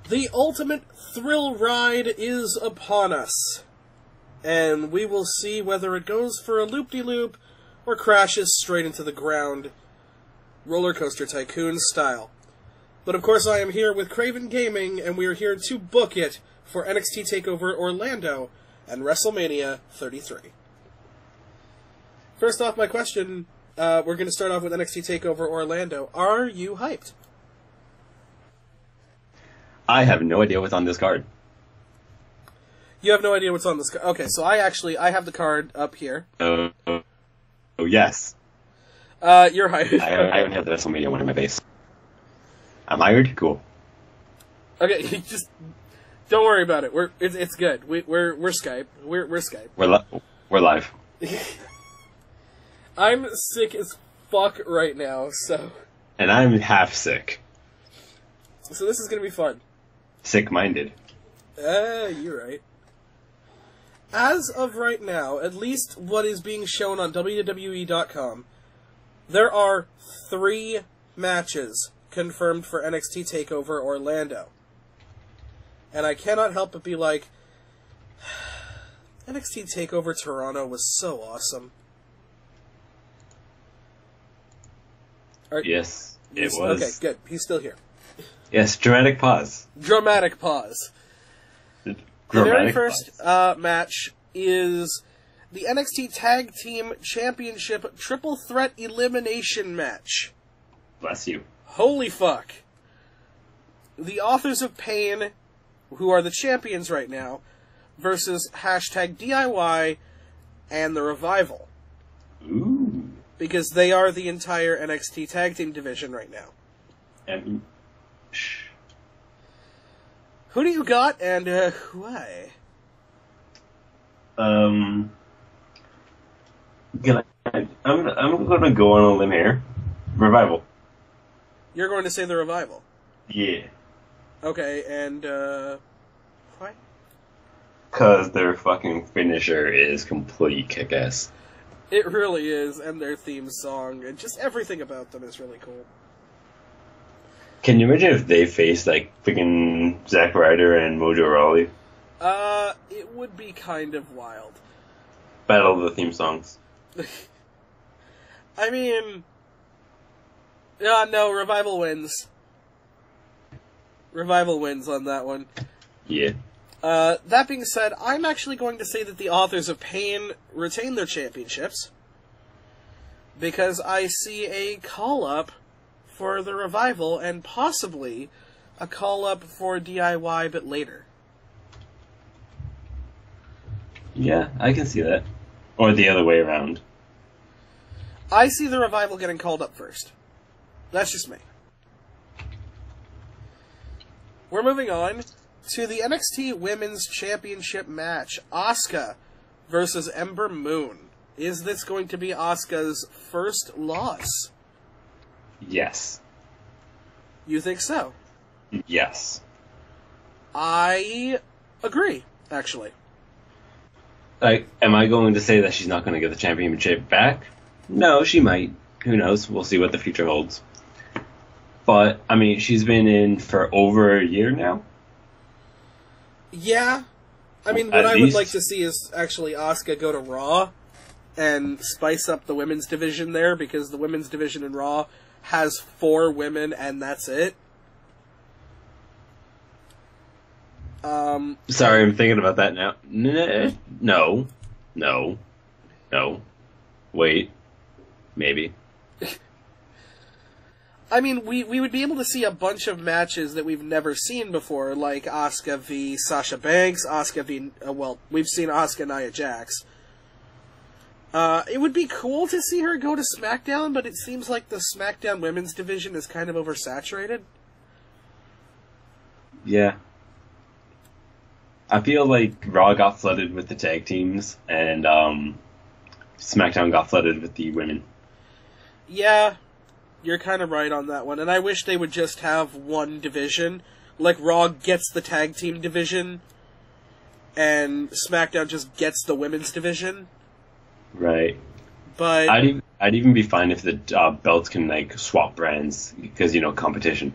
The ultimate thrill ride is upon us, and we will see whether it goes for a loop-de-loop or crashes straight into the ground, Roller Coaster Tycoon style. But of course I am here with Craven Gaming, and we are here to book it for NXT TakeOver Orlando and Wrestlemania 33. First off, my question, we're going to start off with NXT TakeOver Orlando. Are you hyped? I have no idea what's on this card. You have no idea what's on this card. Okay, so I have the card up here. Oh, yes. You're hyped. I haven't had the WrestleMania one in my base. I'm hired? Cool. Okay, just don't worry about it. It's good. We're Skype. We're Skype. We're live. I'm sick as fuck right now, so. And I'm half sick. So this is gonna be fun. Sick-minded. You're right. As of right now, at least what is being shown on WWE.com, there are 3 matches confirmed for NXT TakeOver Orlando. And I cannot help but be like, NXT TakeOver Toronto was so awesome. Yes, it was. Okay, good. He's still here. Yes, dramatic pause. Dramatic pause. The very first match is the NXT Tag Team Championship Triple Threat Elimination match. Bless you. Holy fuck. The Authors of Pain, who are the champions right now, versus hashtag DIY and the Revival. Ooh. Because they are the entire NXT Tag Team division right now. And who do you got, and why? I'm gonna go on a limb here. Revival. You're going to say the Revival? Yeah. Okay, and why? Because their fucking finisher is complete kick-ass. It really is, and their theme song, and just everything about them is really cool. Can you imagine if they faced, like, freaking Zack Ryder and Mojo Rawley? It would be kind of wild. Battle of the theme songs. I mean... no, Revival wins. Revival wins on that one. Yeah. That being said, I'm actually going to say that the Authors of Pain retain their championships, because I see a call-up for the Revival, and possibly a call-up for DIY, but later. Yeah, I can see that. Or the other way around. I see the Revival getting called up first. That's just me. We're moving on to the NXT Women's Championship match. Asuka versus Ember Moon. Is this going to be Asuka's first loss? Yes. You think so? Yes. I agree, actually. Like, am I going to say that she's not going to get the championship back? No, she might. Who knows? We'll see what the future holds. But, I mean, she's been in for over a year now? Yeah. I mean, what I would like to see is actually Asuka go to Raw and spice up the women's division there, because the women's division in Raw has 4 women, and that's it. Sorry, I'm thinking about that now. No. Wait. Maybe. I mean, we would be able to see a bunch of matches that we've never seen before, like Asuka v. Sasha Banks, Asuka v... we've seen Asuka Nia Jax. It would be cool to see her go to SmackDown, but it seems like the SmackDown women's division is kind of oversaturated. Yeah. I feel like Raw got flooded with the tag teams, and SmackDown got flooded with the women. Yeah, you're kind of right on that one, and I wish they would just have one division. Like, Raw gets the tag team division, and SmackDown just gets the women's division. Right. But I'd even be fine if the belts can, like, swap brands, because, competition.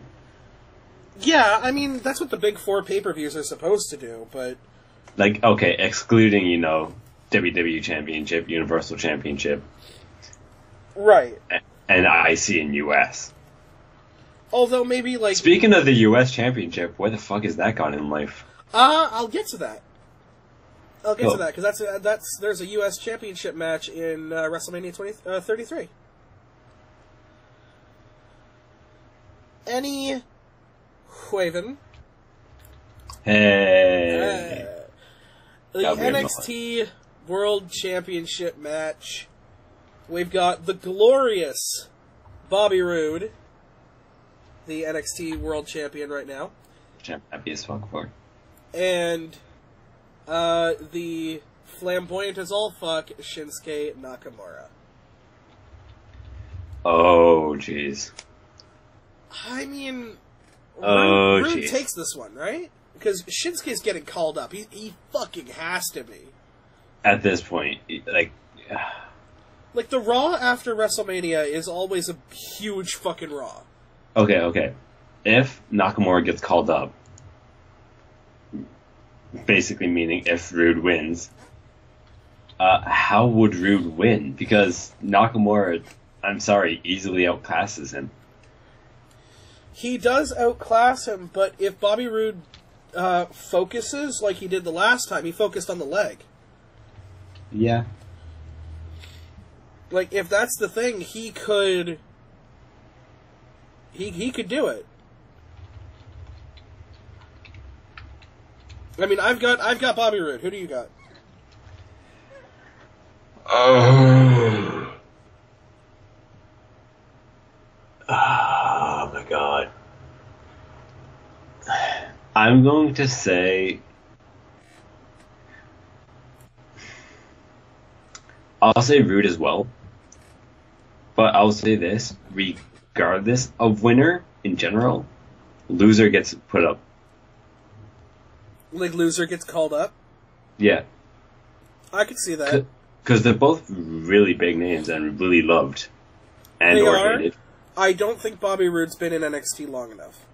Yeah, I mean, that's what the big 4 pay-per-views are supposed to do, but... Like, okay, excluding, WWE Championship, Universal Championship. Right. And IC in US. Although maybe, like... Speaking of the US Championship, where the fuck is that gone in life? I'll get to that. Because there's a US Championship match in WrestleMania 33. Any... Hueven. Hey. The NXT World Championship match. We've got the glorious Bobby Roode, the NXT World Champion right now. Happy as fuck for. And the flamboyant as all fuck Shinsuke Nakamura. Oh, jeez. I mean, Oh, Roode jeez. takes this one, right? Because Shinsuke's getting called up. He fucking has to be. At this point, like... Like, the Raw after WrestleMania is always a huge fucking Raw. Okay. If Nakamura gets called up, basically meaning if Roode wins, how would Roode win? Because Nakamura, I'm sorry, easily outclasses him. He does outclass him, but if Bobby Roode focuses like he did the last time, he focused on the leg. Yeah. Like, if that's the thing, he could do it. I mean, I've got Bobby Roode. Who do you got? Oh my god. I'm going to say... I'll say Roode as well. But I'll say this, regardless of winner in general, loser gets put up. Like, loser gets called up? Yeah. I could see that. Because they're both really big names and really loved. And or hated. I don't think Bobby Roode's been in NXT long enough.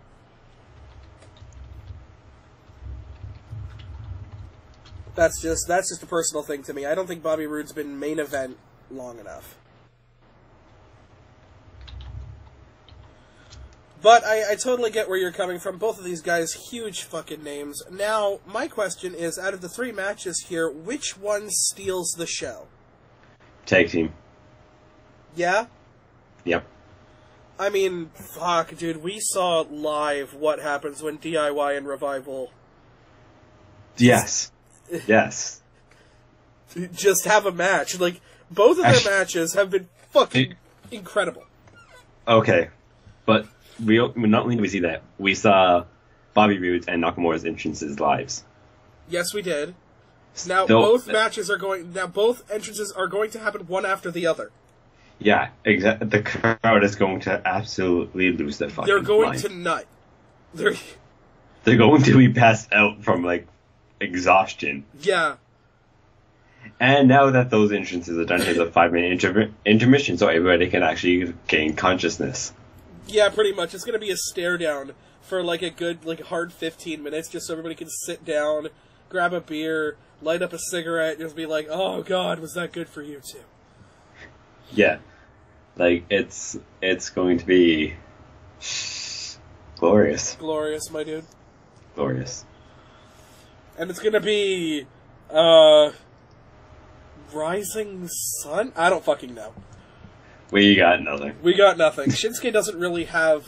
That's just a personal thing to me. I don't think Bobby Roode's been main event long enough. But I totally get where you're coming from. Both of these guys, huge fucking names. Now, my question is, out of the 3 matches here, which one steals the show? Tag team. Yeah? Yep. I mean, fuck, dude, we saw live what happens when DIY and Revival... Yes. Yes. Just have a match. Like, both of their matches have been fucking incredible. Okay. But... not only did we see that, we saw Bobby Roode and Nakamura's entrances live. Yes, we did. Now both entrances are going to happen one after the other. Yeah, exactly. The crowd is going to absolutely lose their fucking mind. They're going to nut. They're going to be passed out from, like, exhaustion. Yeah. And now that those entrances are done, here's a 5-minute intermission so everybody can actually gain consciousness. Yeah, pretty much. It's going to be a stare down for like a good, hard 15 minutes, just so everybody can sit down, grab a beer, light up a cigarette, just be like, oh god, was that good for you too? Yeah. Like, it's going to be glorious. Glorious, my dude. Glorious. And it's going to be, Rising Sun? I don't fucking know. We got nothing. Shinsuke doesn't really have,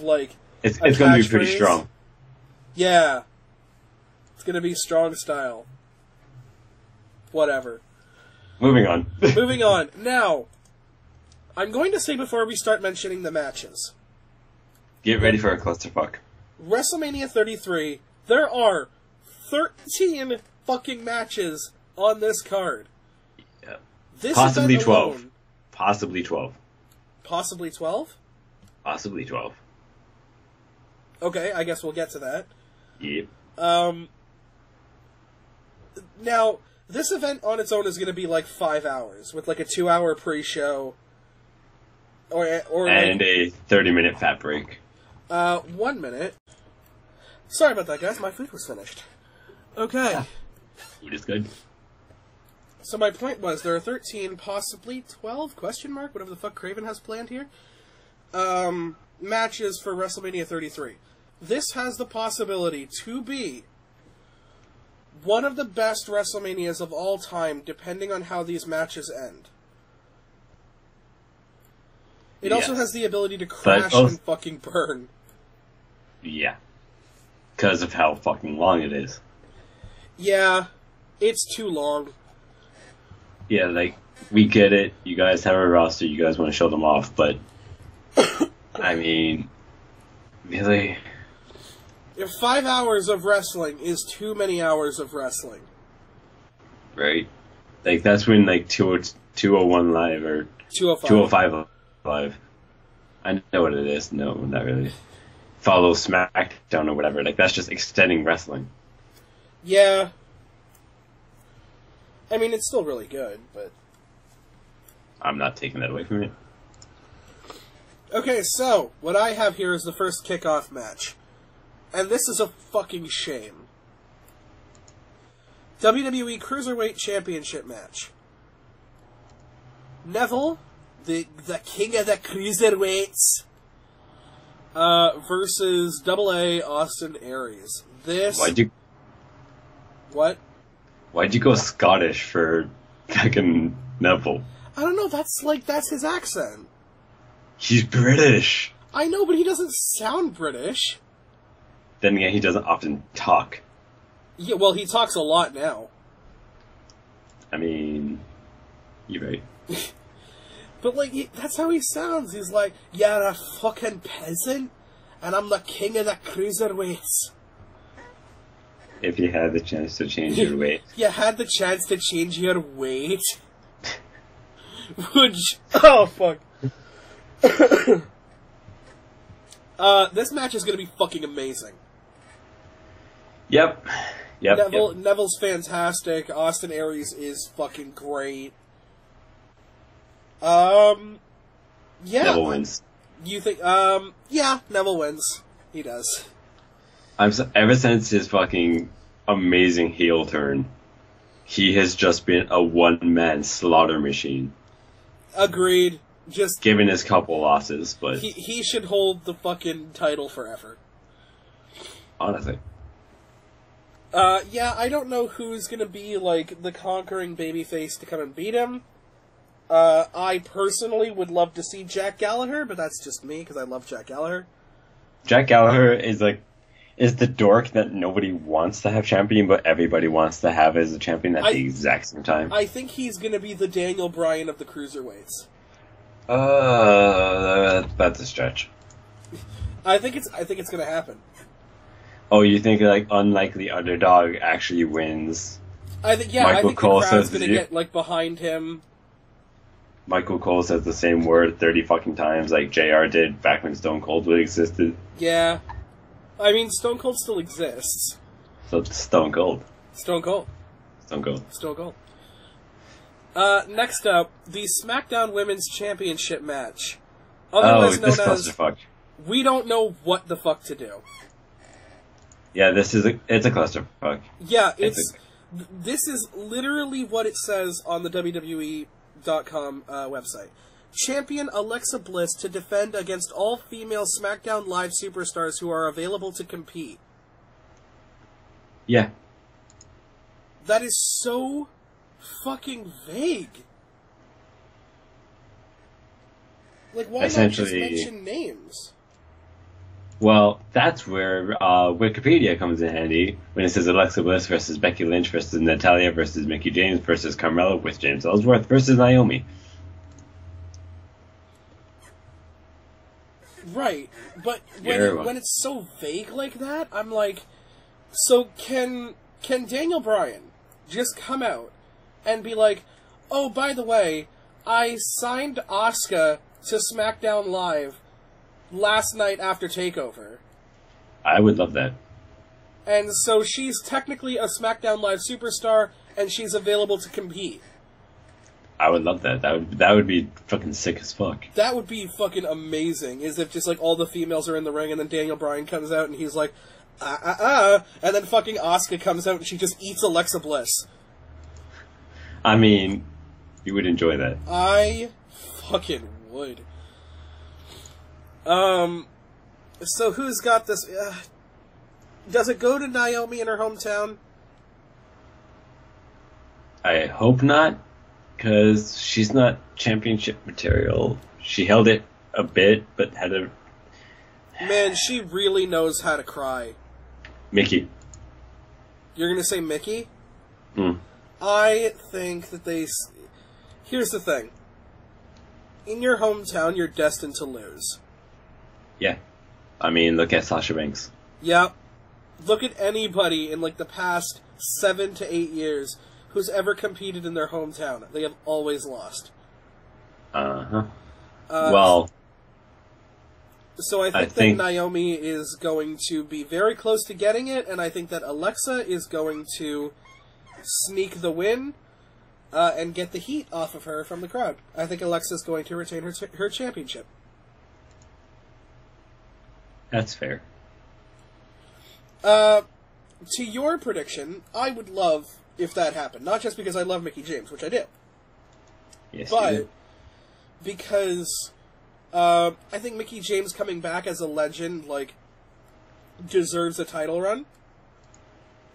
It's going to be pretty strong. Yeah. It's going to be strong style. Whatever. Moving on. Now, I'm going to say before we start mentioning the matches. Get ready for a clusterfuck. WrestleMania 33, there are 13 fucking matches on this card. Yeah. Possibly 12. Possibly 12. Possibly 12? Possibly 12. Okay, I guess we'll get to that. Yep. Now, this event on its own is going to be 5 hours, with a 2-hour pre-show. And a 30-minute fat break. 1 minute. Sorry about that, guys. My food was finished. Okay. Yeah. Food is good. So my point was, there are 13, possibly 12, question mark, whatever the fuck Craven has planned here, matches for WrestleMania 33. This has the possibility to be one of the best WrestleManias of all time, depending on how these matches end. It also has the ability to crash and fucking burn. Yeah. Because of how fucking long it is. Yeah, it's too long. Yeah, like, we get it. You guys have a roster. You guys want to show them off, but... I mean... Really? If 5 hours of wrestling is too many hours of wrestling. Right? Like, that's when, like, 201 Live, or 205 Live. I know what it is. No, not really. Follow SmackDown or whatever. Like, that's just extending wrestling. Yeah. I mean, it's still really good, but... I'm not taking that away from you. Okay, so, what I have here is the first kickoff match. And this is a fucking shame. WWE Cruiserweight Championship match. Neville, the king of the Cruiserweights, versus AA Austin Aries. This... What? Why'd you go Scottish for fucking Neville? I don't know, that's his accent. He's British. I know, but he doesn't sound British. Then again, he doesn't often talk. Yeah, well, he talks a lot now. I mean, you're right. But, like, that's how he sounds. He's like, you're a fucking peasant, and I'm the king of the Cruiserweights. If you had the chance to change your weight. You had the chance to change your weight. Oh, fuck. This match is gonna be fucking amazing. Yep. Neville's fantastic. Austin Aries is fucking great. Yeah. Neville wins. You think, yeah, Neville wins. He does. Ever since his fucking amazing heel turn, he has just been a one-man slaughter machine. Agreed. Just given his couple losses, but he should hold the fucking title forever. Honestly. Yeah, I don't know who's gonna be, like, the conquering babyface to come and beat him. I personally would love to see Jack Gallagher, but that's just me, because I love Jack Gallagher. Jack Gallagher is the dork that nobody wants to have champion, but everybody wants to have as a champion at the exact same time. I think he's gonna be the Daniel Bryan of the Cruiserweights. That's a stretch. I think it's gonna happen. Oh, you think, like, unlike the underdog actually wins? I think the crowd's gonna get, like, behind him. Michael Cole says the same word 30 fucking times, like JR did back when Stone Cold existed. Yeah. I mean, Stone Cold still exists. So it's Stone Cold. Stone Cold. Stone Cold. Stone Cold. Next up, the SmackDown Women's Championship match. Otherwise known as clusterfuck. We don't know what the fuck to do. Yeah, it's a clusterfuck. Yeah, this is literally what it says on the WWE.com website. Champion Alexa Bliss to defend against all female SmackDown Live superstars who are available to compete. Yeah. That is so fucking vague. Like, why not just mention names? Well, that's where Wikipedia comes in handy, when it says Alexa Bliss versus Becky Lynch versus Natalya versus Mickie James versus Carmella with James Ellsworth versus Naomi. Right, but when it's so vague like that, I'm like, so can Daniel Bryan just come out and be like, oh, by the way, I signed Asuka to SmackDown Live last night after TakeOver. I would love that. And so she's technically a SmackDown Live superstar, and she's available to compete. I would love that. That would be fucking sick as fuck. That would be fucking amazing, is if just, like, all the females are in the ring, and then Daniel Bryan comes out, and he's like, And then fucking Asuka comes out and she just eats Alexa Bliss. I mean, you would enjoy that. I fucking would. So who's got this? Does it go to Naomi in her hometown? I hope not, because she's not championship material. She held it a bit, but had a... Man, she really knows how to cry. Mickey. You're gonna say Mickey? Mm. I think that they... Here's the thing. In your hometown, you're destined to lose. Yeah. I mean, look at Sasha Banks. Yep. Look at anybody in, like, the past 7 to 8 years who's ever competed in their hometown. They have always lost. Uh-huh. Well... So I think that Naomi is going to be very close to getting it, and I think that Alexa is going to sneak the win and get the heat off of her from the crowd. I think Alexa's going to retain her championship. That's fair. To your prediction, I would love if that happened. Not just because I love Mickie James, which I do. Yes, but you do. Because I think Mickie James coming back as a legend, like, deserves a title run.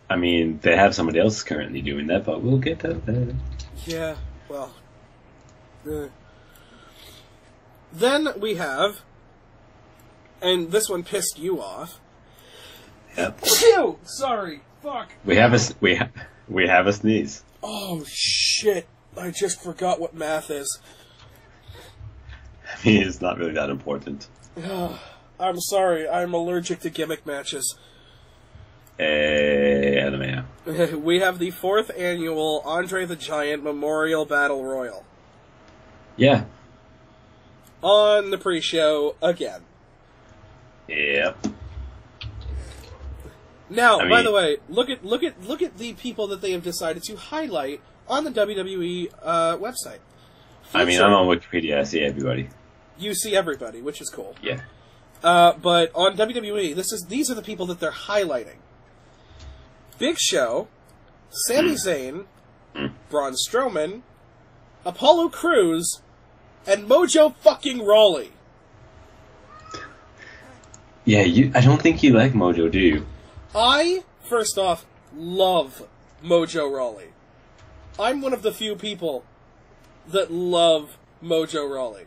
I mean, they have somebody else currently doing that, but we'll get to that. Yeah, well. Then we have, and this one pissed you off. Yep. Ew! Sorry. Fuck. We have a sneeze. Oh, shit. I just forgot what math is. I mean, it's not really that important. I'm sorry. I'm allergic to gimmick matches. Anime. We have the 4th annual Andre the Giant Memorial Battle Royal. Yeah. On the pre-show again. Yep. Now, by the way, look at the people that they have decided to highlight on the WWE website. I mean, I'm on Wikipedia. I see everybody. You see everybody, which is cool. Yeah. But on WWE, these are the people that they're highlighting: Big Show, Sami Zayn, Braun Strowman, Apollo Crews, and Mojo fucking Rawley. Yeah, I don't think you like Mojo, do you? I, first off, love Mojo Rawley. I'm one of the few people that love Mojo Rawley.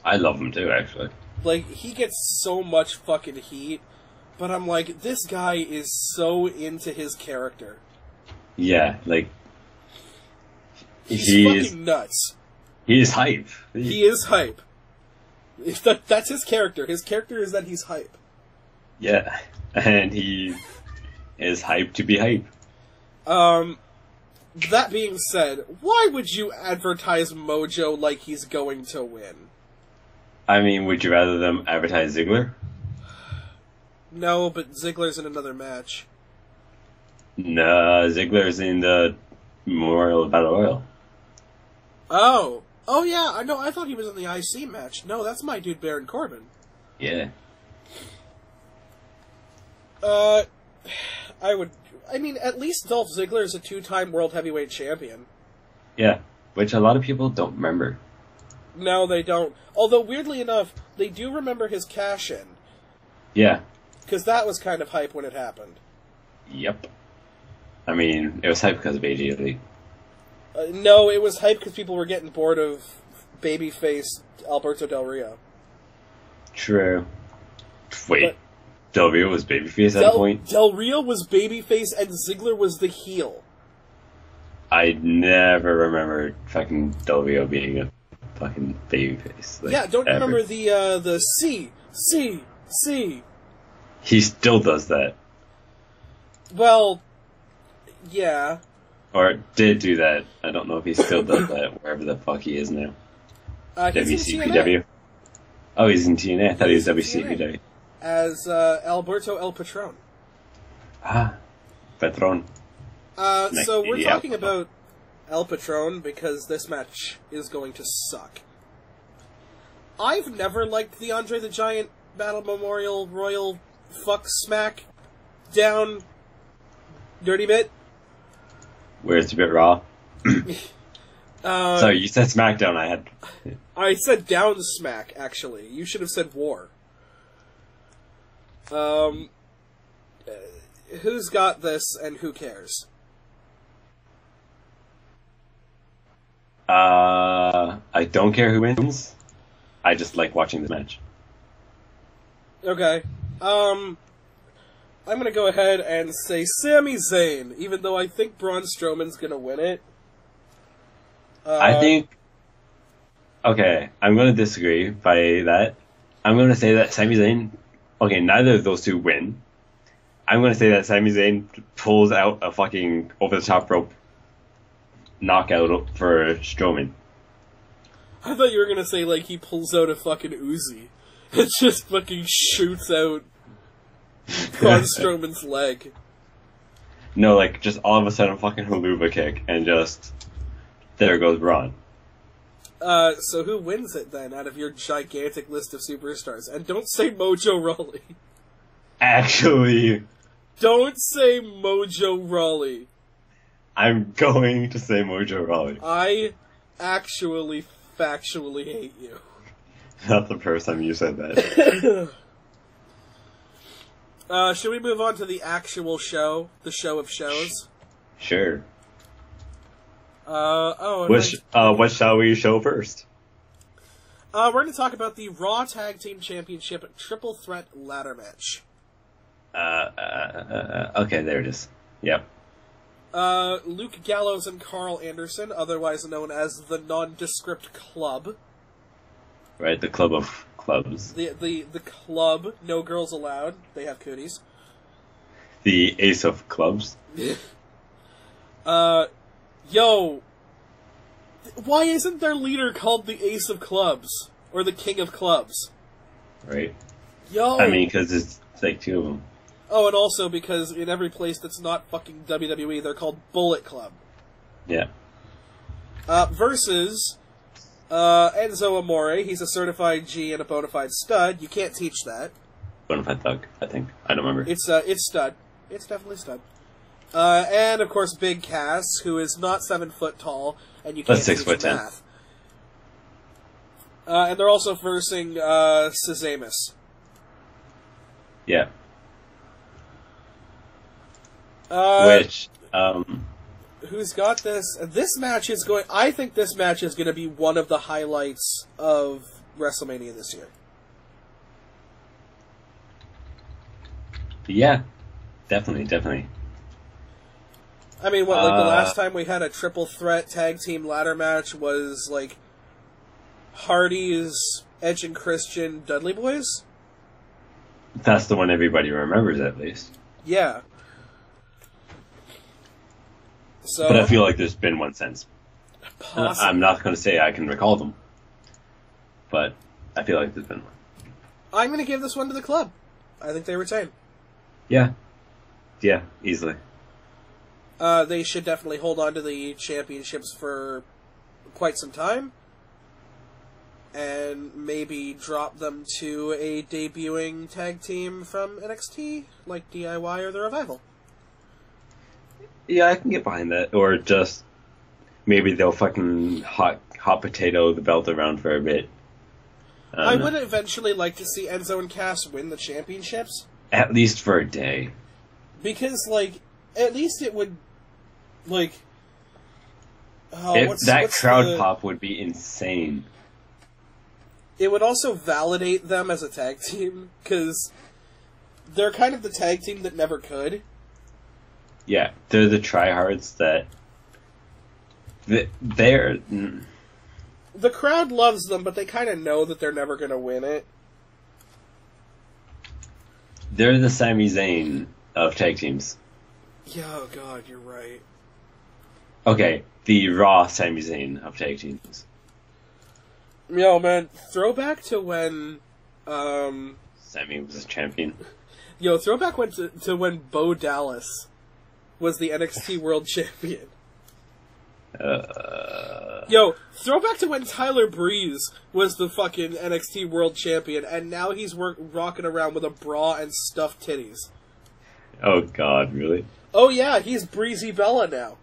I love him too, actually. Like, he gets so much fucking heat, but I'm like, this guy is so into his character. Yeah, like... He's fucking nuts. He is hype. He is hype. That's his character. His character is that he's hype. Yeah, and he is hype to be hype. That being said, why would you advertise Mojo like he's going to win? I mean, would you rather them advertise Ziggler? No, but Ziggler's in another match. No, Ziggler's in the Memorial Battle Royal. Oh yeah, I know. I thought he was in the IC match. No, that's my dude Baron Corbin. Yeah. I mean, at least Dolph Ziggler is a 2-time World Heavyweight Champion. Yeah, which a lot of people don't remember. No, they don't. Although, weirdly enough, they do remember his cash-in. Yeah. Because that was kind of hype when it happened. Yep. I mean, it was hype because of AJ Lee. No, it was hype because people were getting bored of babyface Alberto Del Rio. True. Wait, Del Rio was babyface at that point? Del Rio was babyface and Ziggler was the heel. I never remember fucking Del Rio being a fucking babyface. Like, yeah, don't you ever. remember the C. He still does that. Well, yeah. Or did do that. I don't know if he still does that wherever the fuck he is now. WCPW? Oh, he's in TNA. I thought he was WCPW. As Alberto El Patron. Ah, Patron. So we're talking about El Patron because this match is going to suck. I've never liked the Andre the Giant Battle Memorial Royal Fuck Smack down, dirty bit. Where it's a bit raw. Sorry, you said SmackDown. I said down smack, actually. You should have said war. Who's got this and who cares? I don't care who wins. I just like watching the match. Okay. I'm gonna go ahead and say Sami Zayn, even though I think Braun Strowman's gonna win it. I think... Okay, I'm gonna disagree by that. I'm gonna say that Sami Zayn... Okay, neither of those two win. I'm gonna say that Sami Zayn pulls out a fucking over-the-top rope knockout for Strowman. I thought you were gonna say, like, he pulls out a fucking Uzi. It just fucking shoots out Braun Strowman's leg. No, like, just all of a sudden fucking haluva kick, and just... There goes Braun. So who wins it, then, out of your gigantic list of superstars? And don't say Mojo Rawley. Actually... Don't say Mojo Rawley. I'm going to say Mojo Rawley. I actually, factually hate you. Not the first time you said that. Should we move on to the actual show? The show of shows? Sure. What shall we show first? We're going to talk about the Raw Tag Team Championship Triple Threat Ladder Match. Okay, there it is. Yep. Luke Gallows and Carl Anderson, otherwise known as the Nondescript Club. Right, the Club of Clubs. The club, no girls allowed. They have cooties. The Ace of Clubs. Yo, why isn't their leader called the Ace of Clubs? Or the King of Clubs? Right. Yo! I mean, because it's like two of them. Oh, and also because in every place that's not fucking WWE, they're called Bullet Club. Yeah. Versus Enzo Amore. He's a certified G and a bona fide stud. You can't teach that. Bona fide thug, I think. I don't remember. It's stud. It's definitely stud. And, of course, Big Cass, who is not 7 foot tall, and you can't teach 6'10". math. And they're also versing Cesamus. Yeah. Who's got this? This match is going... I think this match is going to be one of the highlights of WrestleMania this year. Yeah. Definitely. I mean, what, like the last time we had a triple threat tag team ladder match was, like, Hardy's, Edge and Christian, Dudley Boys? That's the one everybody remembers, at least. Yeah. So, but I feel like there's been one since. Possibly. I'm not going to say I can recall them, but I feel like there's been one. I'm going to give this one to the club. I think they retain. Yeah, easily. They should definitely hold on to the championships for quite some time, and maybe drop them to a debuting tag team from NXT, like DIY or The Revival. Yeah, I can get behind that. Or just maybe they'll fucking hot potato the belt around for a bit. I would eventually like to see Enzo and Cass win the championships. At least for a day. Because, like, at least it would, like... crowd pop would be insane. It would also validate them as a tag team, because they're kind of the tag team that never could. Yeah, they're the tryhards that... They're... The crowd loves them, but they kind of know that they're never going to win it. They're the Sami Zayn of tag teams. Yeah, oh god, you're right. Okay, the Raw Sami Zayn of tag teams. Yo, man, throwback to when, Sami was a champion. Yo, throwback to when Bo Dallas was the NXT World Champion. Yo, throwback to when Tyler Breeze was the fucking NXT World Champion, and now he's rocking around with a bra and stuffed titties. Oh, God, really? Oh, yeah, he's Breezy Bella now.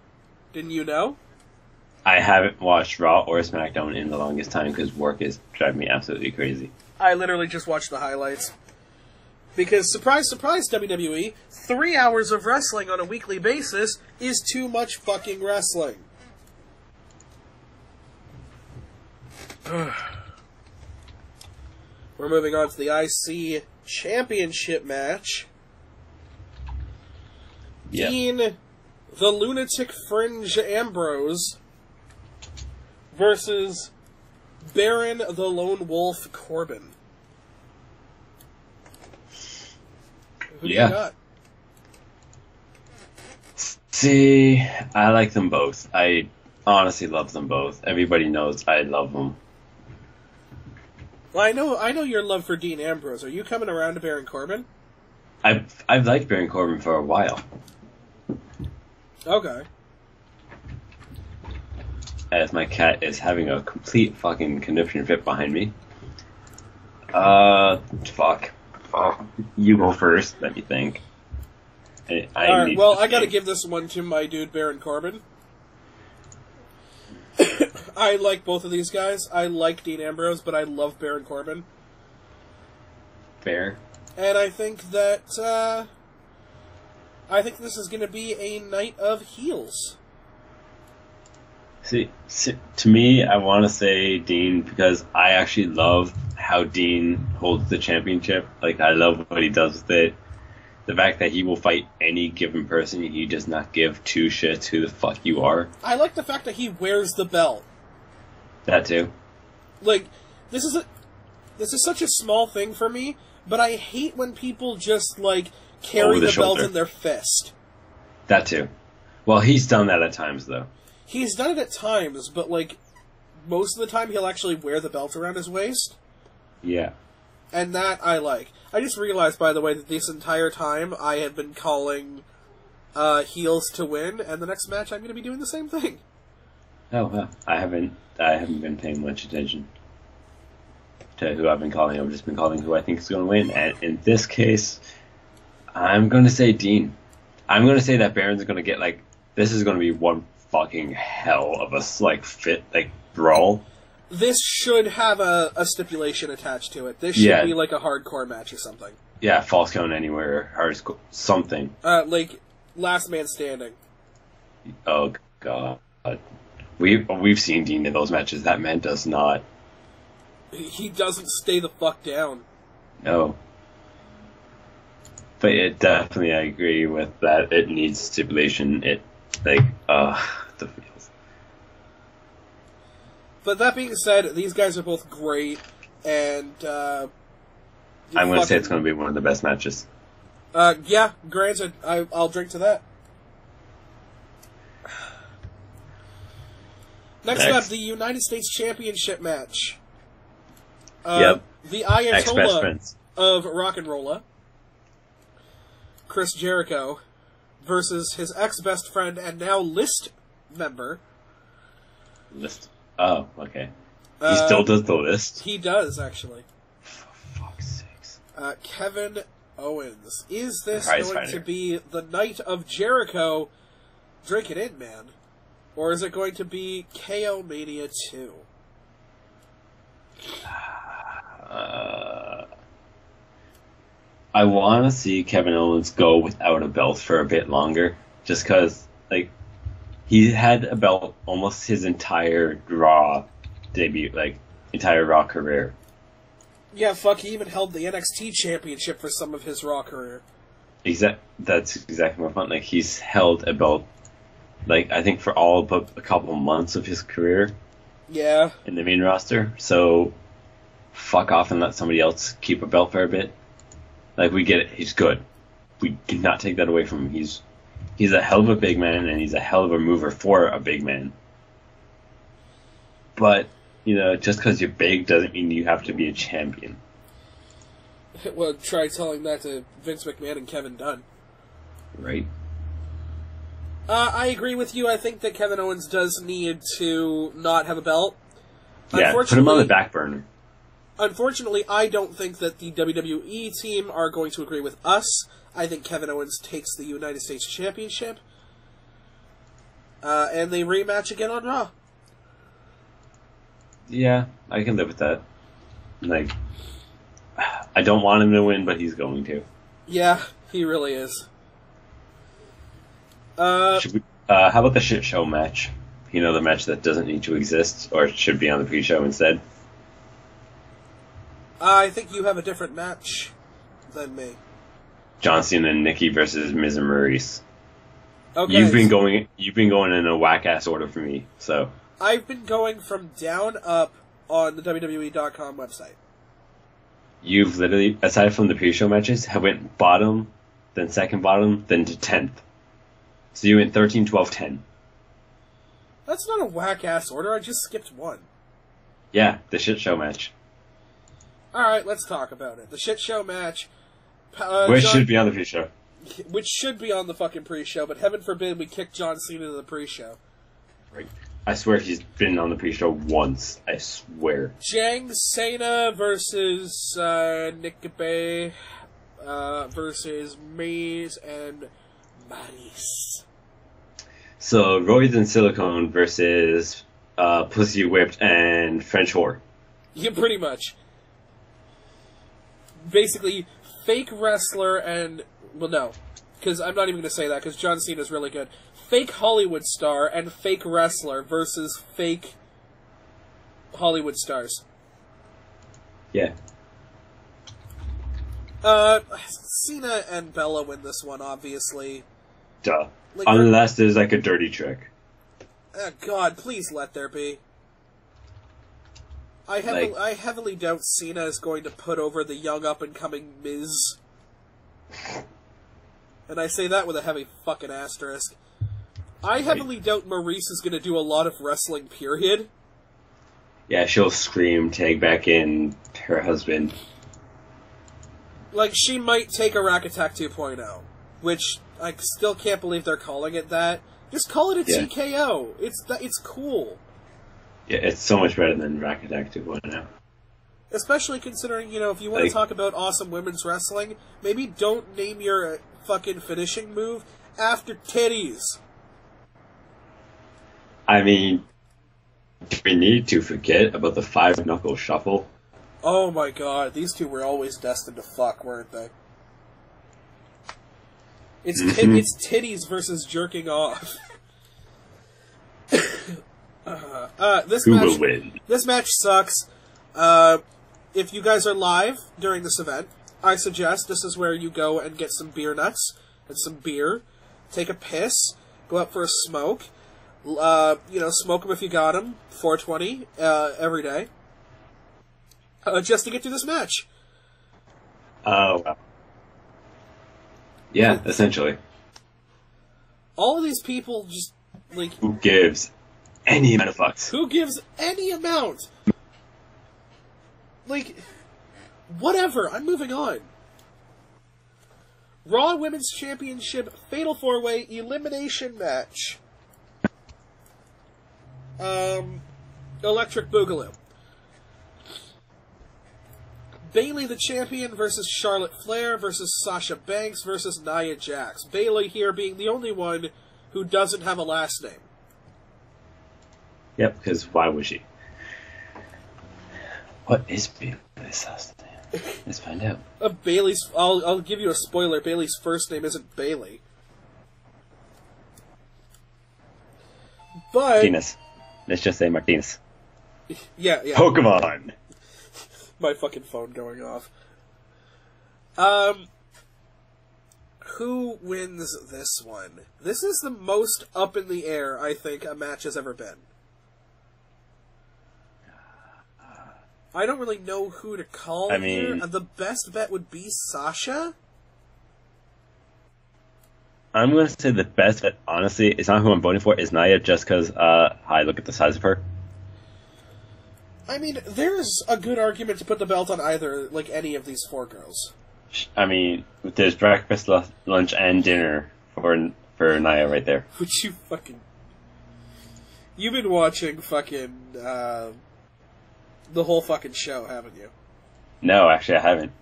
Didn't you know? I haven't watched Raw or SmackDown in the longest time because work is driving me absolutely crazy. I literally just watched the highlights. Because, surprise, surprise, WWE, 3 hours of wrestling on a weekly basis is too much fucking wrestling. We're moving on to the IC Championship match. Yep. Dean, the Lunatic Fringe Ambrose, versus Baron the Lone Wolf Corbin. Who do you got? See, I like them both. I honestly love them both. Everybody knows I love them. Well, I know your love for Dean Ambrose. Are you coming around to Baron Corbin? I've liked Baron Corbin for a while. Okay. As my cat is having a complete fucking conniption fit behind me. Fuck. You go first, let me think. Alright, well, I gotta give this one to my dude, Baron Corbin. I like both of these guys. I like Dean Ambrose, but I love Baron Corbin. Fair. And I think that, I think this is gonna be a night of heels. See, to me, I want to say Dean because I actually love how Dean holds the championship. Like, I love what he does with it. The fact that he will fight any given person, he does not give two shits who the fuck you are. I like the fact that he wears the belt. That too. Like, this is such a small thing for me, but I hate when people just, like, carry the belt in their fist. That too. Well, he's done that at times, though. He's done it at times, but, like, most of the time he'll actually wear the belt around his waist. Yeah. And that I like. I just realized, by the way, that this entire time I had been calling heels to win, and the next match I'm going to be doing the same thing. Oh, well, I haven't been paying much attention to who I've been calling. I've just been calling who I think is going to win. And in this case, I'm going to say Dean. I'm going to say that Baron's going to get, like, this is going to be one fucking hell of a, like, brawl. This should have a stipulation attached to it. This should be like a hardcore match or something. Yeah, false count anywhere, hardcore, something. Like last man standing. Oh god, we've seen Dean in those matches. That man does not. He doesn't stay the fuck down. No. But it definitely, I agree with that. It needs stipulation. It the feels. But that being said, these guys are both great, and I'm going to say it's going to be one of the best matches. Yeah, granted, I'll drink to that. Next up, the United States Championship match. Yep. The Ayatollah of Rock and Rolla, Chris Jericho, versus his ex-best friend and now List member. List. Oh, okay. He still does the list? He does, actually. For fuck's sakes. Kevin Owens. Is this going to be the night of Jericho? Drink it in, man. Or is it going to be KO Mania 2? I want to see Kevin Owens go without a belt for a bit longer. Just because, like, he had a belt almost his entire Raw debut, like, entire Raw career. Yeah, fuck, he even held the NXT Championship for some of his Raw career. That's exactly my point. Like, he's held a belt, like, I think for all but a couple months of his career. Yeah. In the main roster. So, fuck off and let somebody else keep a belt for a bit. Like, we get it. He's good. We do not take that away from him. He's a hell of a big man, and he's a hell of a mover for a big man. But, you know, just because you're big doesn't mean you have to be a champion. Well, try telling that to Vince McMahon and Kevin Dunn. Right. I agree with you. I think that Kevin Owens does need to not have a belt. Yeah, put him on the back burner. Unfortunately, I don't think that the WWE team are going to agree with us. I think Kevin Owens takes the United States Championship. And they rematch again on Raw. Yeah, I can live with that. Like, I don't want him to win, but he's going to. Yeah, he really is. How about the shit show match? You know, the match that doesn't need to exist, or should be on the pre-show instead? I think you have a different match than me. John Cena and Nikki versus Miz and Maurice. Okay. You've been going in a whack-ass order for me, so... I've been going from down up on the WWE.com website. You've literally, aside from the pre-show matches, have went bottom, then second bottom, then to 10th. So you went 13, 12, 10. That's not a whack-ass order, I just skipped one. Yeah, the shit show match. Alright, let's talk about it. The shit show match... Which should be on the pre-show. Which should be on the fucking pre-show, but heaven forbid we kick John Cena to the pre-show. Right. I swear he's been on the pre-show once. I swear. Jang Cena versus Nick Bay versus Miz and Maurice. So, Roids and Silicone versus Pussy Whipped and French Whore. Yeah, pretty much. Basically, fake wrestler and... Well, no. Because I'm not even going to say that, because John Cena's really good. Fake Hollywood star and fake wrestler versus fake Hollywood stars. Yeah. Cena and Bella win this one, obviously. Duh. Like, unless there's like a dirty trick. God, please let there be. I heavily doubt Cena is going to put over the young up-and-coming Miz. And I say that with a heavy fucking asterisk. I heavily doubt Maurice is going to do a lot of wrestling, period. Yeah, she'll scream, tag back in her husband. Like, she might take a Rack Attack 2.0, which I still can't believe they're calling it that. Just call it a TKO. It's cool. Yeah, it's so much better than Rack Attack 2.0. Especially considering, if you want to talk about awesome women's wrestling, maybe don't name your fucking finishing move after titties. I mean, do we need to forget about the 5-knuckle shuffle? Oh my god, these two were always destined to fuck, weren't they? It's titties versus jerking off. Who will win? This match sucks. If you guys are live during this event, I suggest this is where you go and get some beer nuts and some beer, take a piss, go out for a smoke, smoke them if you got them, 420 every day, just to get through this match. Oh, wow. Yeah, essentially. All of these people just, like... Who gives any amount of fucks? Who gives any amount? Like, whatever, I'm moving on. Raw Women's Championship Fatal 4-Way Elimination Match. Electric Boogaloo. Bayley the champion versus Charlotte Flair versus Sasha Banks versus Nia Jax. Bayley here being the only one who doesn't have a last name. Yep, because why would she? What is Bayley's last name? Let's find out. I'll give you a spoiler. Bayley's first name isn't Bayley. But... Martinez. Let's just say Martinez. Yeah. Pokemon! My fucking phone going off. Who wins this one? This is the most up in the air, I think, a match has ever been. I don't really know who to call here. The best bet would be Sasha? I'm going to say the best bet, honestly, it's not who I'm voting for, is Nia, just because, look at the size of her. I mean, there's a good argument to put the belt on either, any of these four girls. I mean, there's breakfast, lunch, and dinner for Nia right there. Would you fucking... You've been watching fucking, the whole fucking show, haven't you? No, actually, I haven't.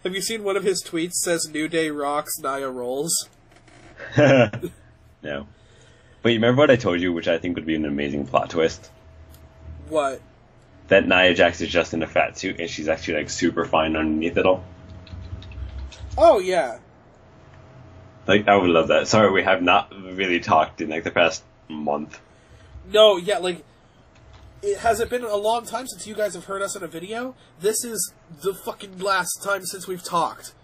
Have you seen one of his tweets says New Day rocks, Nia rolls? No. Wait, remember what I told you, which I think would be an amazing plot twist? What? That Nia Jax is just in a fat suit and she's actually like super fine underneath it all. Oh, yeah. Like, I would love that. Sorry, we have not really talked in like the past month. No, yeah, like, has it been a long time since you guys have heard us in a video? This is the fucking last time since we've talked.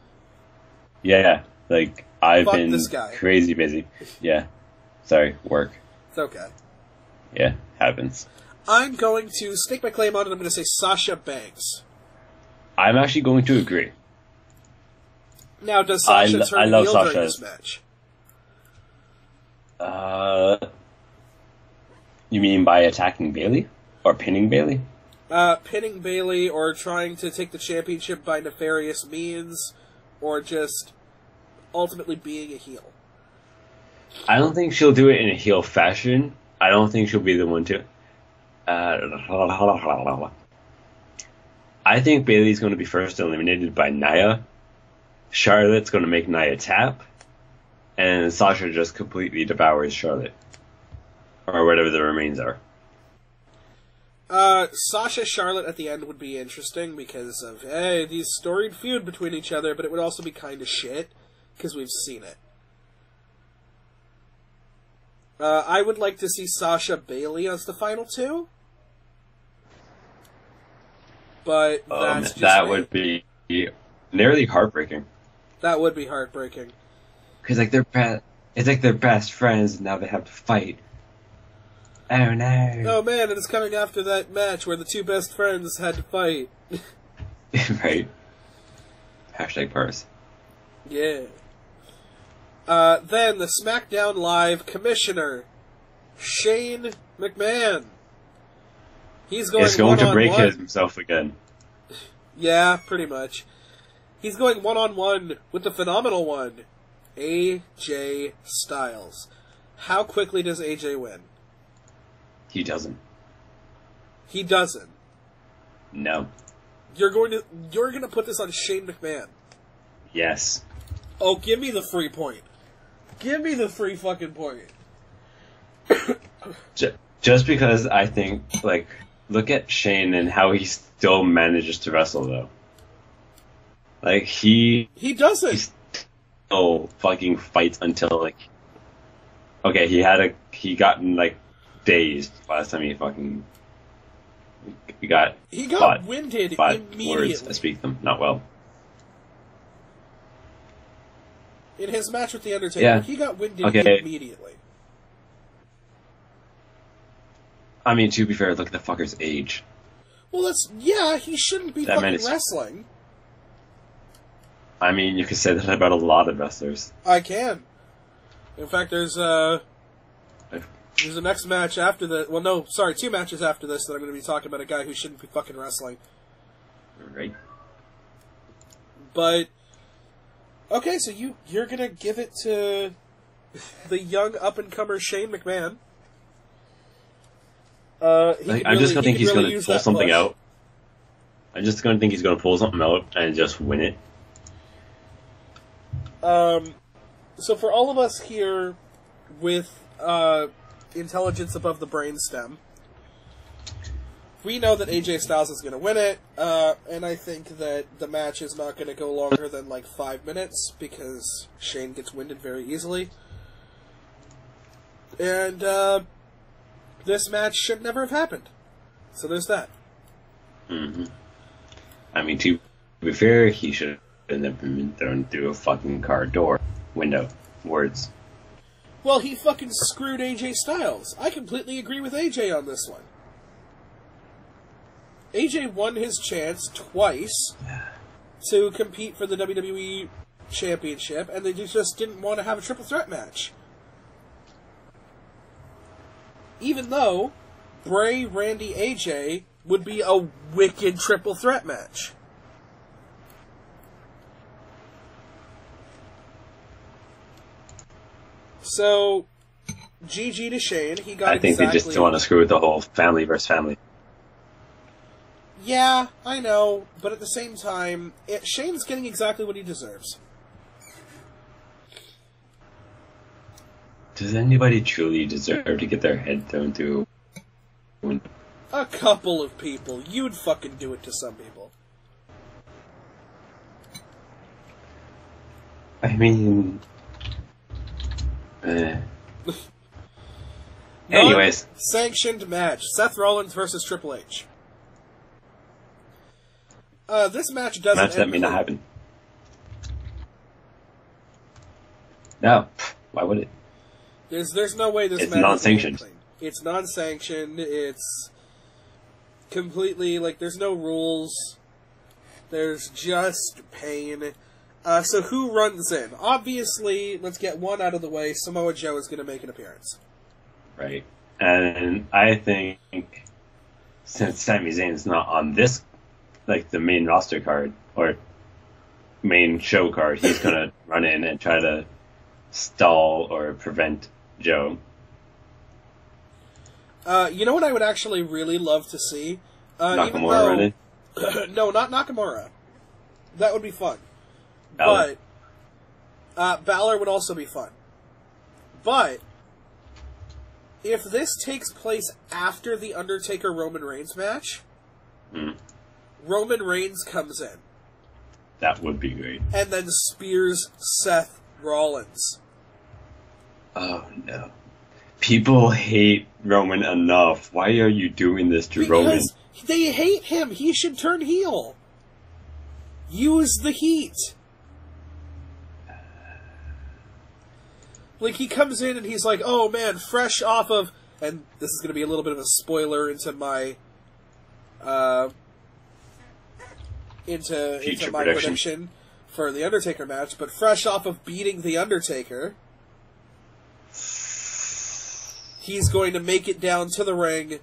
Yeah, like, I've Fuck been this guy. crazy busy. Yeah. Sorry, work. It's okay. Yeah, happens. I'm going to stake my claim on it. I'm going to say Sasha Banks. I'm actually going to agree. Now, does Sasha turn love heel Sasha. during this match? You mean by attacking Bayley? Or pinning Bayley? Pinning Bayley, or trying to take the championship by nefarious means, or just ultimately being a heel. I don't think she'll do it in a heel fashion. I don't think she'll be the one to. I think Bayley's going to be first eliminated by Nia. Charlotte's going to make Nia tap. And Sasha just completely devours Charlotte. Or whatever the remains are. Sasha Charlotte at the end would be interesting because of, hey, these storied feud between each other, but it would also be kind of shit, because we've seen it. I would like to see Sasha Bayley as the final two. But that's just that me. would be nearly heartbreaking. That would be heartbreaking. Because like it's like they're best friends and now they have to fight. Oh no. Oh man, and it's coming after that match where the two best friends had to fight. Right. Hashtag purse. Yeah. Then the SmackDown Live commissioner, Shane McMahon. He's going He's going to break one-on-one. himself again. Yeah, pretty much. He's going one-on-one with the phenomenal one, AJ Styles. How quickly does AJ win? He doesn't. He doesn't. No. You're going to put this on Shane McMahon. Yes. Oh, give me the free point. Give me the free fucking point. Just because I think, like, look at Shane and how he still manages to wrestle, though. Like, he doesn't. still fucking fights until, like... Okay, he got, like, dazed last time he fucking... He got winded immediately. Words, I speak them, not well. In his match with The Undertaker, Yeah. he got winded Okay. immediately. I mean, to be fair, look at the fucker's age. Well, he shouldn't be That man fucking is- wrestling. I mean, you could say that about a lot of wrestlers. I can. In fact, there's a next match after the... Well, no, sorry, 2 matches after this that I'm going to be talking about a guy who shouldn't be fucking wrestling. Right? But... Okay, so you're going to give it to the young up-and-comer Shane McMahon. I'm just going to think he's going to pull something out. I'm just going to think he's going to pull something out and just win it. So for all of us here with intelligence above the brainstem, we know that AJ Styles is going to win it, and I think that the match is not going to go longer than like 5 minutes because Shane gets winded very easily. And this match should never have happened. So there's that. Mm-hmm. I mean, to be fair, he should have been thrown through a fucking car door. Window. Words. Well, he fucking screwed AJ Styles. I completely agree with AJ on this one. AJ won his chance twice to compete for the WWE Championship, and they just didn't want to have a triple threat match. Even though Bray, Randy, AJ would be a wicked triple threat match. So, GG to Shane. He got I think they just want to screw with the whole family versus family. Yeah, I know, but at the same time, Shane's getting exactly what he deserves. Does anybody truly deserve to get their head thrown through? A couple of people. You'd fucking do it to some people. I mean... Anyways. Sanctioned match. Seth Rollins versus Triple H. This match doesn't Match that may not happen. No. Why would it? There's no way this match... It's non-sanctioned. It's non-sanctioned. It's completely, like, there's no rules. There's just pain. So who runs in? Obviously, let's get one out of the way. Samoa Joe is going to make an appearance. Right. And I think since Sami Zayn's not on this, like, the main roster card, or main show card, he's going to run in and try to stall or prevent Joe. You know what I would actually really love to see? Nakamura run in? No, not Nakamura. That would be fun. Balor. But Balor would also be fun. But if this takes place after the Undertaker-Roman Reigns match, Roman Reigns comes in. That would be great. And then spears Seth Rollins. Oh, no. People hate Roman enough. Why are you doing this to Roman? Because they hate him. He should turn heel. Use the heat. Like, he comes in and he's like, oh man, fresh off of... And this is going to be a little bit of a spoiler into my... into my prediction for the Undertaker match, but fresh off of beating the Undertaker, he's going to make it down to the ring,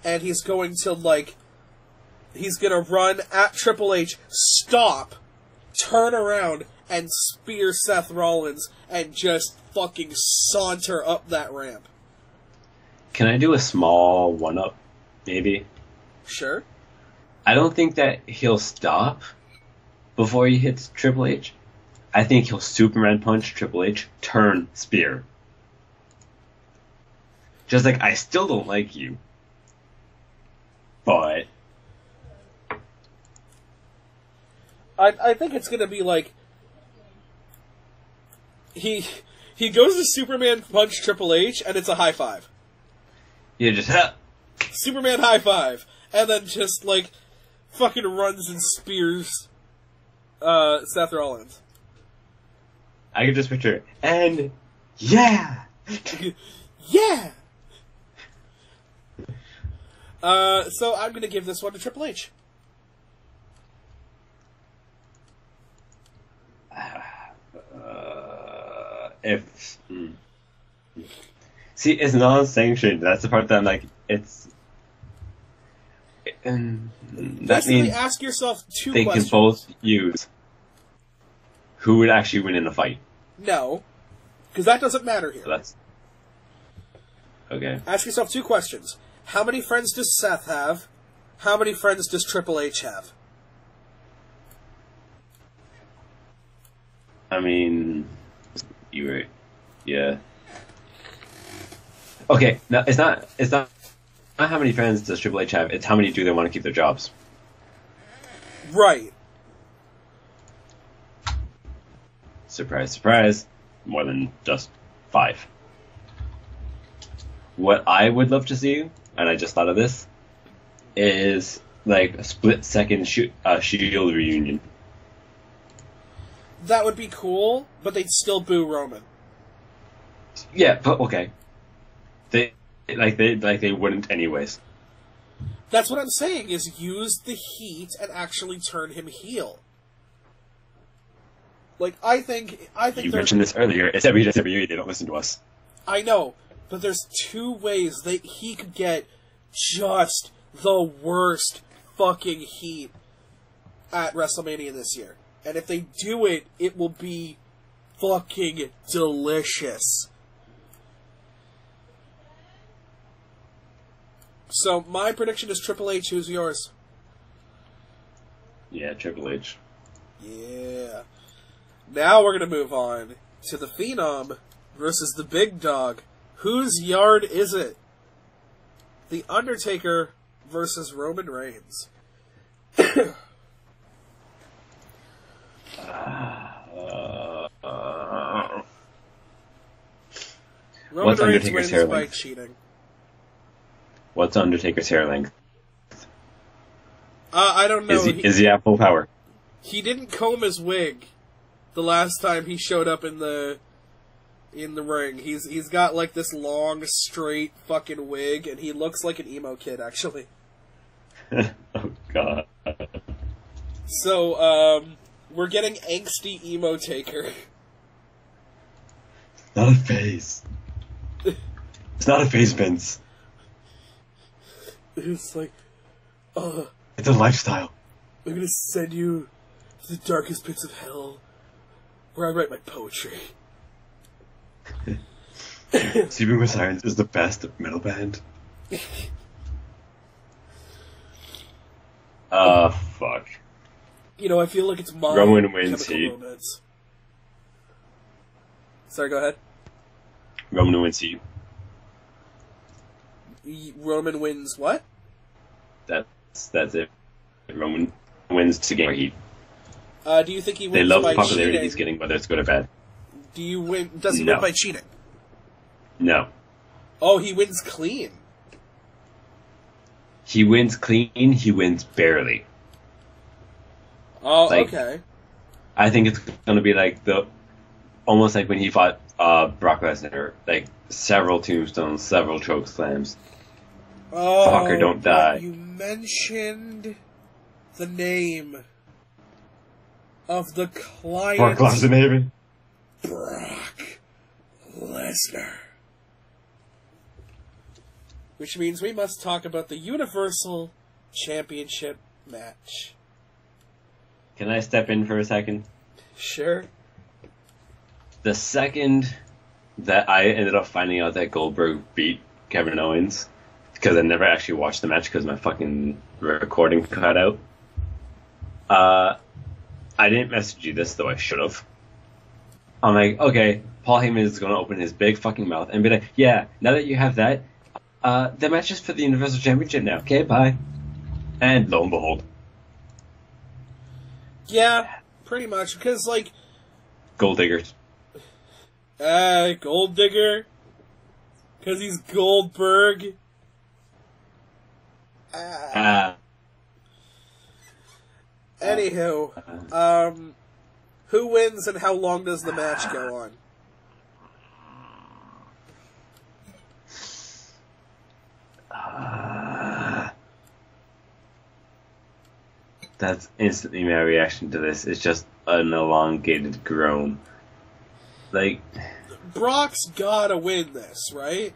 and he's going to, like... He's going to run at Triple H, stop, turn around, and spear Seth Rollins, and just fucking saunter up that ramp. Can I do a small one-up, maybe? Sure. I don't think that he'll stop before he hits Triple H. I think he'll Superman punch Triple H, turn, spear. Just like, I still don't like you. But... I think it's going to be like... He goes to Superman punch Triple H, and it's a high five. Yeah, just... Superman high five. And then just, like, fucking runs and spears Seth Rollins. I can just picture it. And... Yeah! Yeah! So I'm going to give this one to Triple H. See, it's non-sanctioned. That's the part that I'm like, it's... that Basically, means ask yourself two they questions. can both use who would actually win in a fight. No, because that doesn't matter here. So that's... Okay. Ask yourself two questions. How many friends does Seth have? How many friends does Triple H have? I mean... You were... Yeah. Okay, no, it's not how many friends does Triple H have, it's how many do they want to keep their jobs. Right. Surprise, surprise. More than just 5. What I would love to see, and I just thought of this, is like a split-second Shield reunion. That would be cool, but they'd still boo Roman. Yeah, but okay. They wouldn't anyways. That's what I'm saying, is use the heat and actually turn him heel. Like, I think You mentioned this earlier. It's WWE, they don't listen to us. I know, but there's two ways that he could get just the worst fucking heat at WrestleMania this year. And if they do it, it will be fucking delicious. So, my prediction is Triple H. Who's yours? Yeah, Triple H. Yeah. Now we're going to move on to the Phenom versus the Big Dog. Whose yard is it? The Undertaker versus Roman Reigns. Roman What's Reigns Undertaker's wins hair by length? cheating. What's Undertaker's hair length? I don't know. Is he at full power? He didn't comb his wig the last time he showed up in the ring. He's got like this long, straight fucking wig, and he looks like an emo kid, actually. Oh god. So, we're getting angsty emo Taker. Not a phase. It's not a phase, Vince. It's like, It's a lifestyle. I'm gonna send you to the darkest pits of hell, where I write my poetry. Sleeping with Sirens is the best metal band. Fuck. You know, I feel like it's my Roman wins Chemical heat. Romance. Sorry, go ahead. Roman wins heat. Roman wins what? That's it. Roman wins to gain heat. Do you think he wins They love by the popularity cheating? he's getting, whether it's good or bad. Do you win? Does he No. win by cheating? No. Oh, he wins clean. He wins clean, he wins barely. Oh, Like- okay. I think it's gonna be like almost like when he fought Brock Lesnar, like several tombstones, several choke slams. Oh, Fucker, don't die. You mentioned the name of the client. Brock Lesnar. Brock Lesnar. Which means we must talk about the Universal Championship match. Can I step in for a second? Sure. The second that I ended up finding out that Goldberg beat Kevin Owens, because I never actually watched the match because my fucking recording cut out, I didn't message you this, though I should have. I'm like, okay, Paul Heyman is going to open his big fucking mouth and be like, yeah, now that you have that, the match is for the Universal Championship now. Okay, bye. And lo and behold, Yeah, pretty much. Because, like, Gold Diggers. Gold Digger. Because he's Goldberg. Anywho, who wins and how long does the match go on? That's instantly my reaction to this. It's just an elongated groan. Like, Brock's gotta win this, right?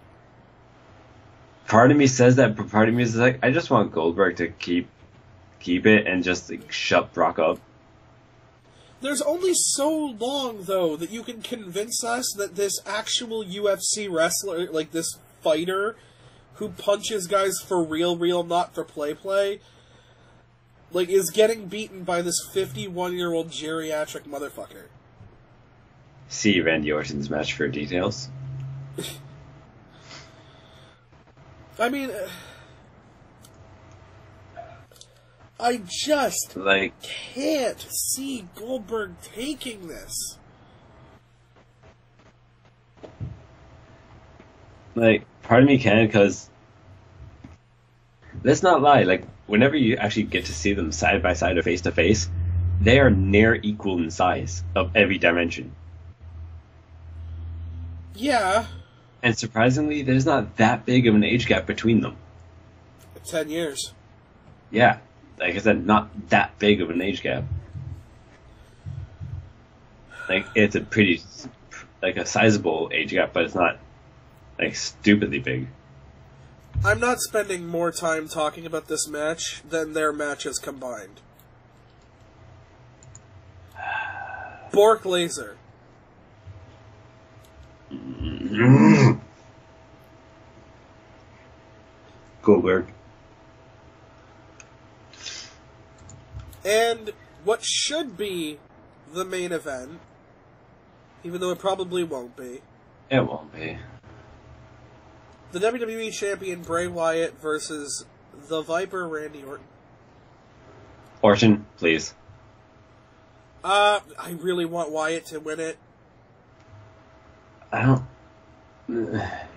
part of me says that, but part of me is like, I just want Goldberg to keep it and just like, shut Brock up. There's only so long, though, that you can convince us that this actual UFC wrestler, like this fighter, who punches guys for real, not for play, like, is getting beaten by this 51-year-old geriatric motherfucker. See Randy Orton's match for details. I mean, I just Like, can't see Goldberg taking this. part of me can, because let's not lie, like, whenever you actually get to see them side by side or face to face, they are near equal in size of every dimension. Yeah, And surprisingly, there's not that big of an age gap between them. 10 years. Yeah, like I said, not that big of an age gap. Like, it's a pretty, like, a sizable age gap, but it's not, like, stupidly big. I'm not spending more time talking about this match than their matches combined. Bork Laser. Goldberg. And what should be the main event, even though it probably won't be. It won't be. The WWE Champion Bray Wyatt versus the Viper Randy Orton. Orton, please. I really want Wyatt to win it. I don't...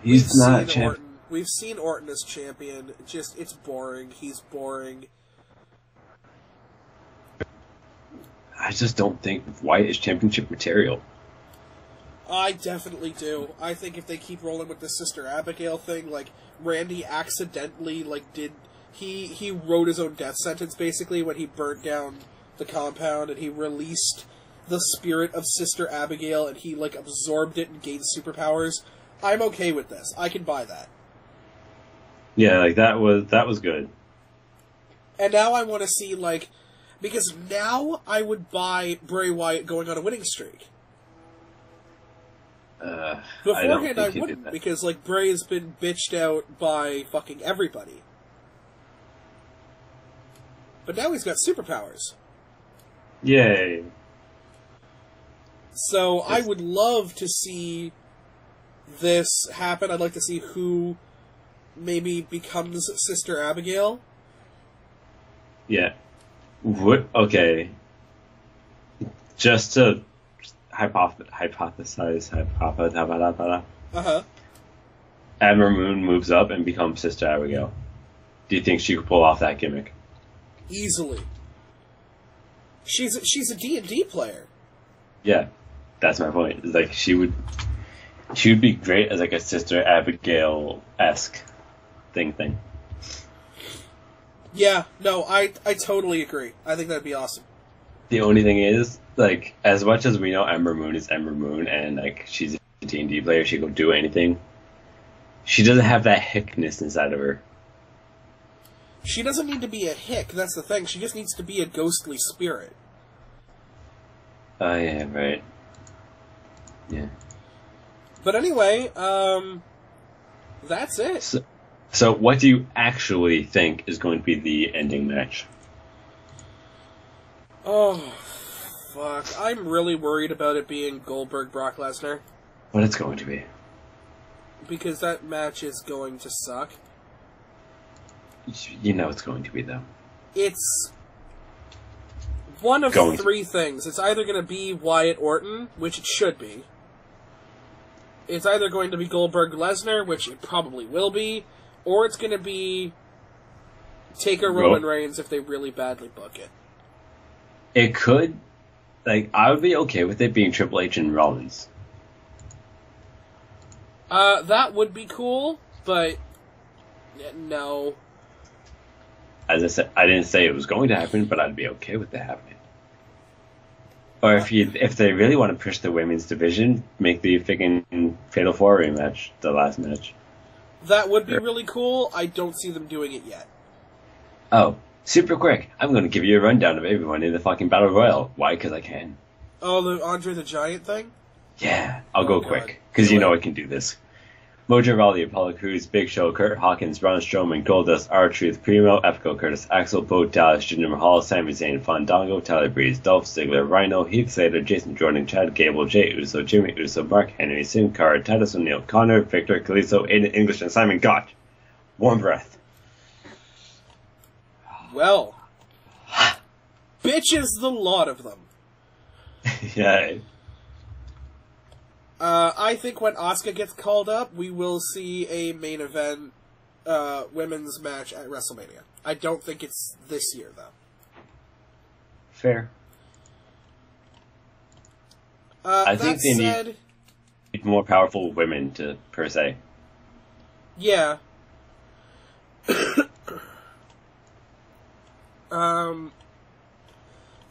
He's not a champion. We've seen Orton as champion. It's boring. He's boring. I just don't think Wyatt is championship material. I definitely do. I think if they keep rolling with the Sister Abigail thing, like, Randy accidentally, like, he wrote his own death sentence, basically, when he burnt down the compound, and he released the spirit of Sister Abigail, and he, like, absorbed it and gained superpowers. I'm okay with this. I can buy that. Yeah, like, that was good. And now I want to see, like, because now I would buy Bray Wyatt going on a winning streak. Beforehand, I wouldn't, because, like, Bray has been bitched out by fucking everybody. But now he's got superpowers. Yay. So I would love to see this happen. I'd like to see who maybe becomes Sister Abigail. Yeah. Okay. Just to hypothesize. Admiral Moon moves up and becomes Sister Abigail. Do you think she could pull off that gimmick? Easily. She's a D&D player. Yeah, that's my point. It's like she would be great as like a Sister Abigail-esque thing. Yeah, no, I totally agree. I think that'd be awesome. The only thing is, like, as much as we know Ember Moon is Ember Moon, and like she's a D&D player, she could do anything. She doesn't have that hickness inside of her. She doesn't need to be a hick, that's the thing. She just needs to be a ghostly spirit. Oh, yeah, right. Yeah. But anyway, that's it. So what do you actually think is going to be the ending match? Oh, fuck. I'm really worried about it being Goldberg-Brock Lesnar. But it's going to be. Because that match is going to suck. You know it's going to be, though. It's one of three things. It's either going to be Wyatt Orton, which it should be. It's either going to be Goldberg-Lesnar, which it probably will be, or it's going to be Taker Roman Reigns if they really badly book it. It could. Like, I would be okay with it being Triple H and Rollins. That would be cool, but no. As I said, I didn't say it was going to happen, but I'd be okay with it happening. Or if they really want to push the women's division, make the freaking Fatal 4-Way match the last match. That would be really cool. I don't see them doing it yet. Oh, super quick. I'm going to give you a rundown of everyone in the fucking Battle Royal. Why? Because I can. Oh, the Andre the Giant thing? Yeah, I'll go quick, because you know I can do this. Mojo Rawley, Apollo Crews, Big Show, Kurt Hawkins, Braun Strowman, Goldust, R-Truth, Primo, Epico, Curtis, Axel, Bo Dallas, Jinder Mahal, Sami Zayn, Fandango, Tyler Breeze, Dolph Ziggler, Rhino, Heath Slater, Jason Jordan, Chad Gable, Jay Uso, Jimmy Uso, Mark Henry, Sin Cara, Titus O'Neil, Connor, Victor, Kalisto, Aiden English, and Simon Gotch. Warm breath. Well, bitches the lot of them. Yeah. I think when Asuka gets called up, we will see a main event women's match at WrestleMania. I don't think it's this year, though. Fair. I think they need more powerful women to, per se. Yeah.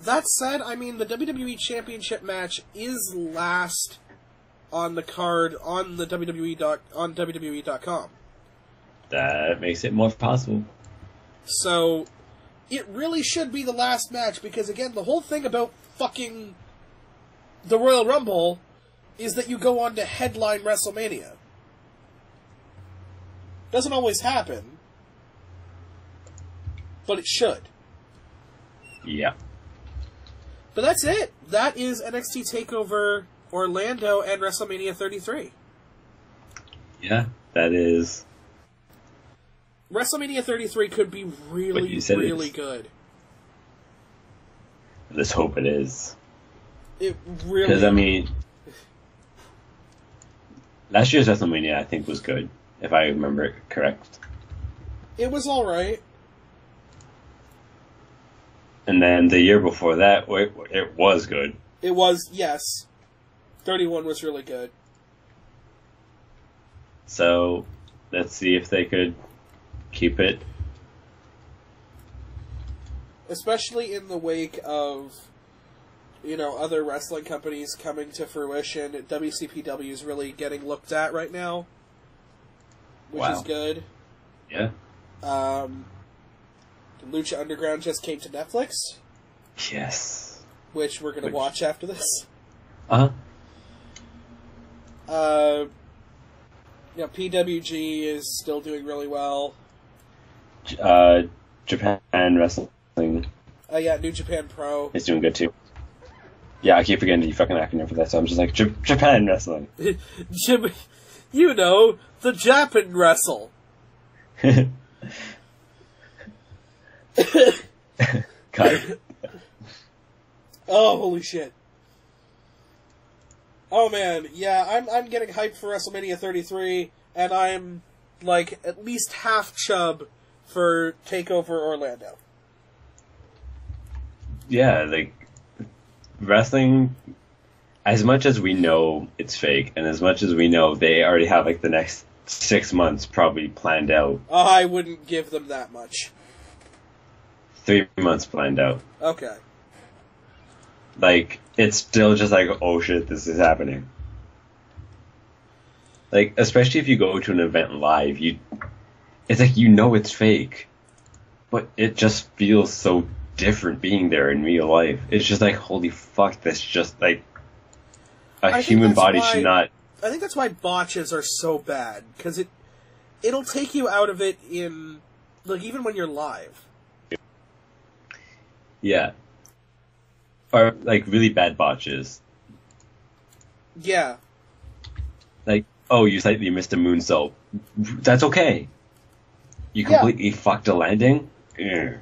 That said, I mean, the WWE Championship match is last on the card on the on WWE.com. That makes it more possible. So, it really should be the last match, because again, the whole thing about fucking the Royal Rumble is that you go on to headline WrestleMania. Doesn't always happen, but it should. Yeah. But that's it. That is NXT TakeOver Orlando and WrestleMania 33. Yeah, that is. WrestleMania 33 could be really, really good. Let's hope it is. It really... Because, I mean, last year's WrestleMania, I think, was good, if I remember it correct. It was alright. And then the year before that, it was good. It was, yes. 31 was really good. So, let's see if they could keep it. Especially in the wake of, other wrestling companies coming to fruition. WCPW is really getting looked at right now, which is good. Yeah. Lucha Underground just came to Netflix. Yes. Which we're going to watch after this. PWG is still doing really well. Japan Wrestling. New Japan Pro. It's doing good too. Yeah, I keep forgetting the fucking acronym for that, so I'm just like, Japan Wrestling. The Japan Wrestle. Cut. Oh, holy shit. Oh man, yeah, I'm getting hyped for WrestleMania 33, and I'm, at least half chub for TakeOver Orlando. Yeah, wrestling, as much as we know it's fake, and as much as we know they already have, the next 6 months probably planned out. I wouldn't give them that much. 3 months planned out. Okay. It's still just oh shit, this is happening. Especially if you go to an event live, it's it's fake. But it just feels so different being there in real life. It's just holy fuck, that's just a human body should not... I think that's why botches are so bad, because it'll take you out of it in, even when you're live. Yeah. Or, really bad botches. Yeah. You slightly missed a moonsault. That's okay. You completely fucked a landing? Yeah.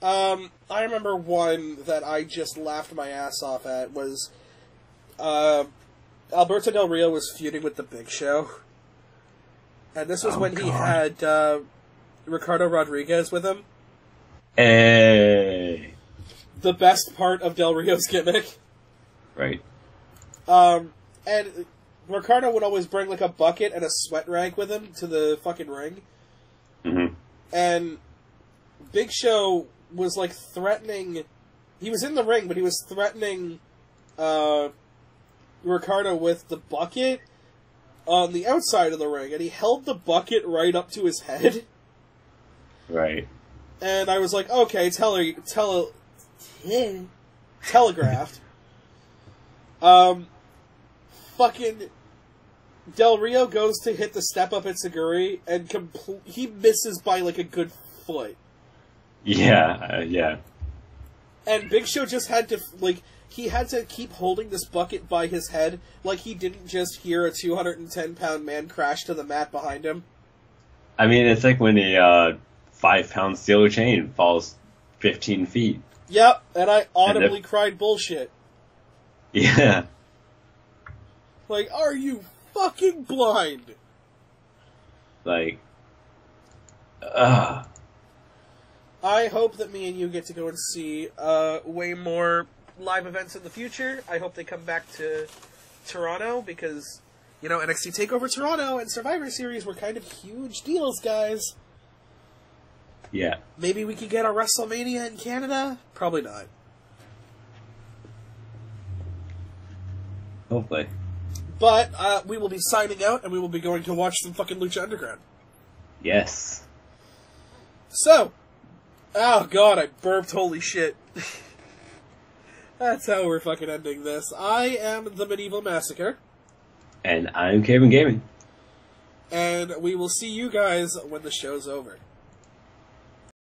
I remember one that I just laughed my ass off at was, Alberto Del Rio was feuding with the Big Show. And this was when he had, Ricardo Rodriguez with him. Hey! The best part of Del Rio's gimmick. Right. And Ricardo would always bring, a bucket and a sweat rag with him to the fucking ring. Mm-hmm. And Big Show was, threatening... He was in the ring, but he was threatening, Ricardo with the bucket on the outside of the ring, and he held the bucket right up to his head. Right. And I was like, okay, telegraphed. Fucking Del Rio goes to hit the step up at Seguri, and he misses by a good foot. Yeah, yeah. And Big Show just had to, he had to keep holding this bucket by his head, he didn't just hear a 210-pound man crash to the mat behind him. I mean, it's when a 5-pound steel chain falls 15 feet. Yep, and I audibly cried bullshit. Yeah. Are you fucking blind? I hope that me and you get to go and see way more live events in the future. I hope they come back to Toronto because, NXT TakeOver Toronto and Survivor Series were kind of huge deals, guys. Yeah. Maybe we could get a WrestleMania in Canada? Probably not. Hopefully. But we will be signing out, and we will be going to watch some fucking Lucha Underground. Yes. So, oh god, I burped, holy shit. That's how we're fucking ending this. I am the Medieval Massacre. And I'm Kevin Gaming. And we will see you guys when the show's over.